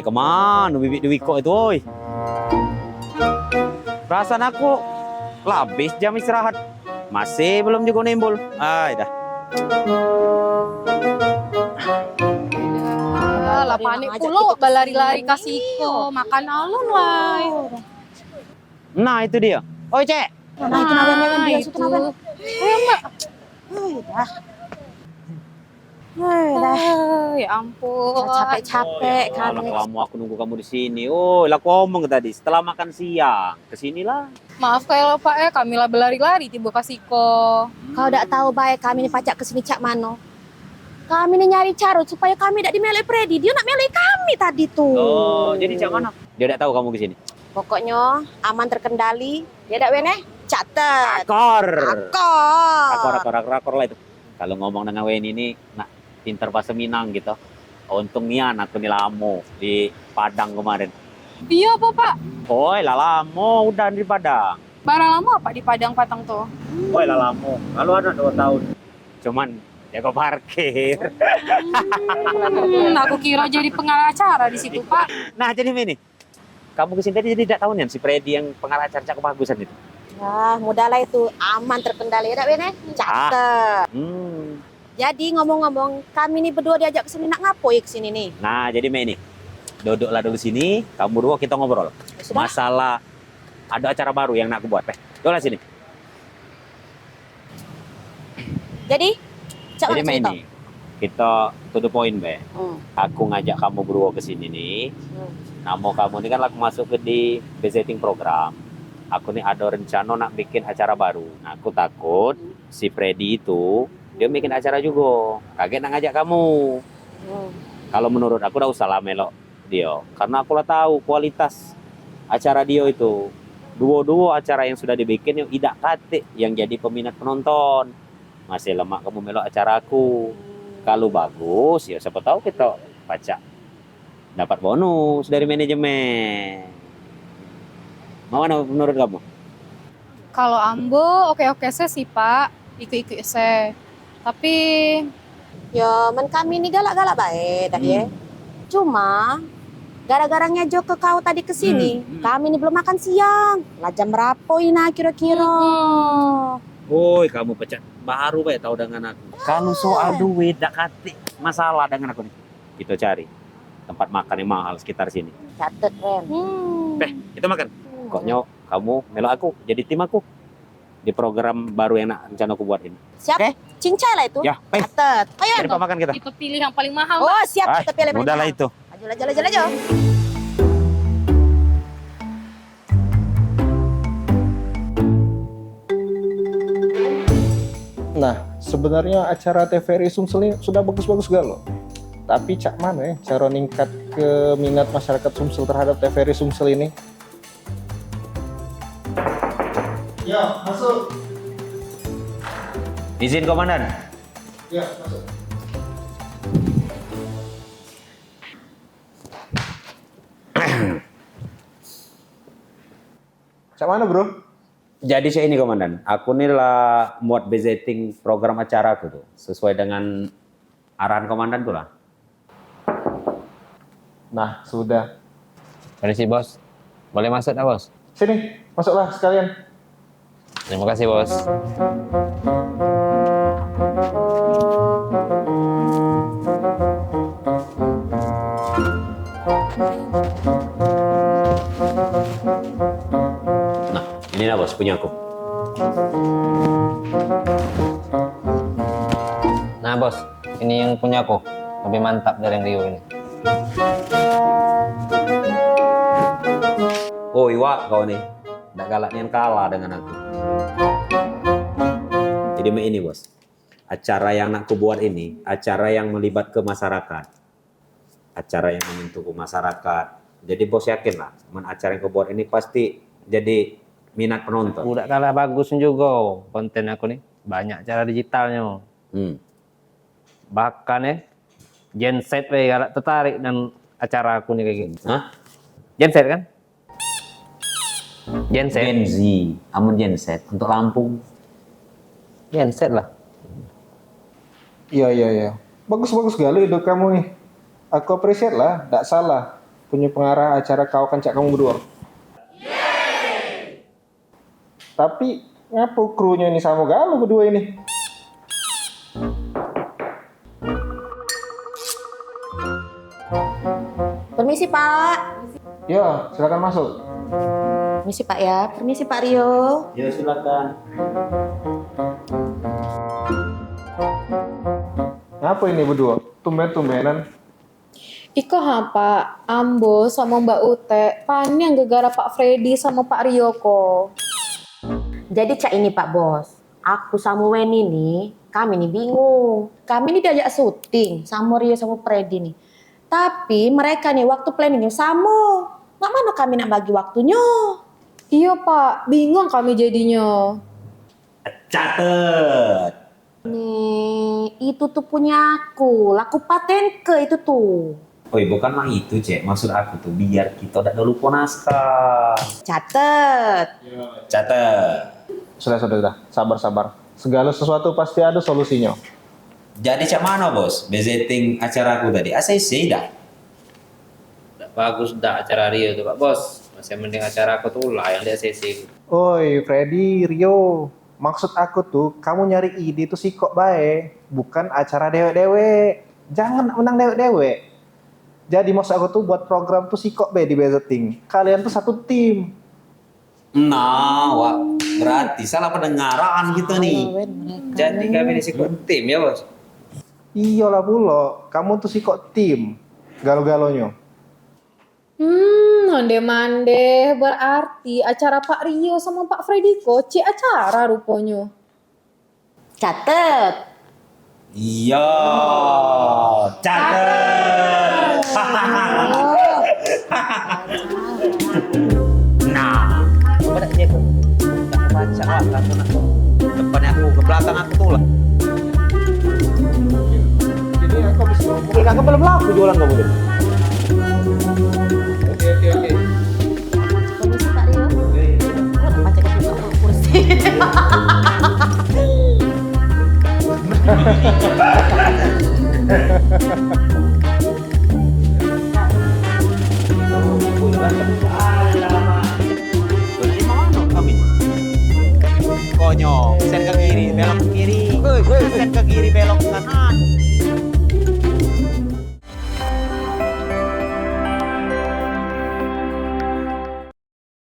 kemana bibit kok itu, oi? Perasaan aku habis jam istirahat. Masih belum juga nimbul. Ay, dah. Lah panik pula balari-lari kasih ko makan alun wai. Nah, itu dia. Oi, Cek. Nah, itu naben dia itu. naben. Ayo, Mbak. Dah. Dah. Ya ampun. Capek-capek Lah, kami. kamu aku nunggu kamu di sini. Oh, lah aku ngomong tadi setelah makan siang. Kesinilah. Maaf kayak Pak kami lah berlari-lari tiba kasih ko. Kau tidak tahu baik kami ni pacak kesini cak mano. Kami ni nyari carut supaya kami tidak dimelek Freddy. Dia nak melek kami tadi tuh. Oh, jadi cak mana? Dia tidak tahu kamu ke sini. Pokoknya aman terkendali. Dia tak wene catat. Akor. Akor. Rakor lah itu. Kalau ngomong dengan Weni ini, nak pinter bahasa Minang gitu. Untung nian aku nih lamo di Padang kemarin. Iya apa Pak? Oi, lah lamo udah di Padang. Barang lama apa di Padang Patang tuh? Oi, lah lamo. Kalau ada 2 tahun. Cuman jago parkir. Aku kira jadi pengacara di situ Pak. Nah, jadi ini. Kamu kesini tadi jadi tidak tahu nih si Freddy yang pengarah acara kebagusan itu. Nah, mudahlah itu aman terkendali. Ya tak wene catat. Jadi ngomong-ngomong, kami ni berdua diajak ke sini nak ngapoi ke sini nih? Nah, jadi ini. Duduklah dulu sini, kamu dua kita ngobrol. Sudah? Masalah ada acara baru yang nak aku buat. Duduklah sini. Jadi, cak Jadi mana cerita? ini. Kita to the point, Be. Aku ngajak kamu berdua ke sini nih. Nama kamu ini kan aku masuk ke di visiting program. Aku nih ada rencana nak bikin acara baru. Nah, aku takut si Freddy itu dia bikin acara juga. Kaget nak ngajak kamu. Kalau menurut aku udah usah lah melok dia. Karena aku lah tahu kualitas acara dia itu. Dua acara yang sudah dibikin yang tidak katik yang jadi peminat penonton. Masih lemak kamu melok acara aku. Kalau bagus ya siapa tahu kita baca dapat bonus dari manajemen. Mana menurut kamu? Kalau Ambo oke-oke sih Pak. Ikut-ikut se. Tapi Ya, men kami ni galak-galak baik dah ya. Cuma gara-gara ngejo ke kau tadi ke sini, kami ni belum makan siang. Lah jam berapa ini kira-kira? Woi, kamu pecat baru baik tahu dengan aku. Kalau soal duit dak katik masalah dengan aku nih. Kita cari tempat makan yang mahal sekitar sini. Catet, Ren. Kita makan. Pokoknya kamu melok aku jadi tim aku di program baru yang nak rencana aku buat ini. Siap? Cincai lah itu. Ya, baik. Catet. Ayo, Jadi apa makan kita? kita pilih yang paling mahal. Oh, siap. Kita pilih paling Mudah lah mahal. itu. Ajo. Nah, sebenarnya acara TVRI Sumsel ini sudah bagus-bagus gak loh. Tapi cak mana ya cara ningkat ke minat masyarakat Sumsel terhadap TVRI Sumsel ini? Ya, masuk. Izin komandan. Ya, masuk. Cak mana bro? Jadi saya ini komandan, aku nih lah buat visiting program acara aku tuh, sesuai dengan arahan komandan tuh lah. Nah, sudah. Permisi bos, boleh masuk dah bos? Sini, masuklah sekalian. Terima kasih bos. Nah, ini lah bos, punya aku. Nah bos, ini yang punya aku, lebih mantap dari yang Rio ini. Oh Iwa, kau nih, nggak galak yang kalah dengan aku. Jadi ini bos, acara yang nak ku buat ini, acara yang melibat ke masyarakat. Acara yang menyentuh ke masyarakat. Jadi bos yakin lah, acara yang ku buat ini pasti jadi minat penonton. Udah kalah bagus juga konten aku nih, banyak cara digitalnya. Bahkan ya, Gen Z galak tertarik dan acara aku nih kayak gini. Hah? Gen Z kan? Gen Z. Gen Z, amun Gen Z untuk Lampung. Gen Z lah. Iya. Bagus-bagus sekali hidup kamu nih. Aku appreciate lah, tidak salah. punya pengarah acara kau kan cak kamu berdua. Tapi ngapa krunya ini sama galau berdua ini? Permisi Pak. Ya, silakan masuk. Permisi Pak ya. Permisi Pak Rio. Ya silakan. Ngapa ini berdua? Tumben-tumbenan. Iko Pak, Ambo sama Mbak Ute, pani yang gegara Pak Freddy sama Pak Rio kok. Jadi cak ini Pak Bos. Aku sama Weni nih, kami nih bingung. Kami nih diajak syuting sama Rio sama Freddy nih. Tapi mereka nih waktu planningnya sama. Nggak mana kami nak bagi waktunya. Iya Pak, bingung kami jadinya. Catet. Nih, itu tuh punya aku. Laku paten ke itu tuh. Oi, bukan mah itu, Cek. Maksud aku tuh biar kita tidak lupa naskah. Catet. Catet. Sudah. Sabar. Segala sesuatu pasti ada solusinya. Jadi cak mana, Bos? Bezetting acara aku tadi. ACC dah. Bagus dah acara Rio tuh Pak Bos. Masih mending acara aku tuh lah yang di ACC. Oi, Freddy, Rio. Maksud aku tuh, kamu nyari ide tuh sih kok baik. Bukan acara dewe-dewe. Jangan undang dewe-dewe. Jadi maksud aku tuh buat program tuh sih kok be di budgeting. Kalian tuh satu tim. Nah, wah, berarti salah pendengaran gitu nih. Jadi kami disikut tim ya Bos. Iyalah pula, kamu tuh sih kok tim. Galo-galonya. Mande-mande berarti acara Pak Rio sama Pak Freddy kok acara rupanya. Catet. Iya, catet. Nah, coba dia aku baca lah, depannya aku ke belakang aku tuh lah. Jadi aku bisa ngomong. Kakak belum laku jualan kamu tuh. Oke. Permisi Pak Rio. Oh, udah baca ke kursi.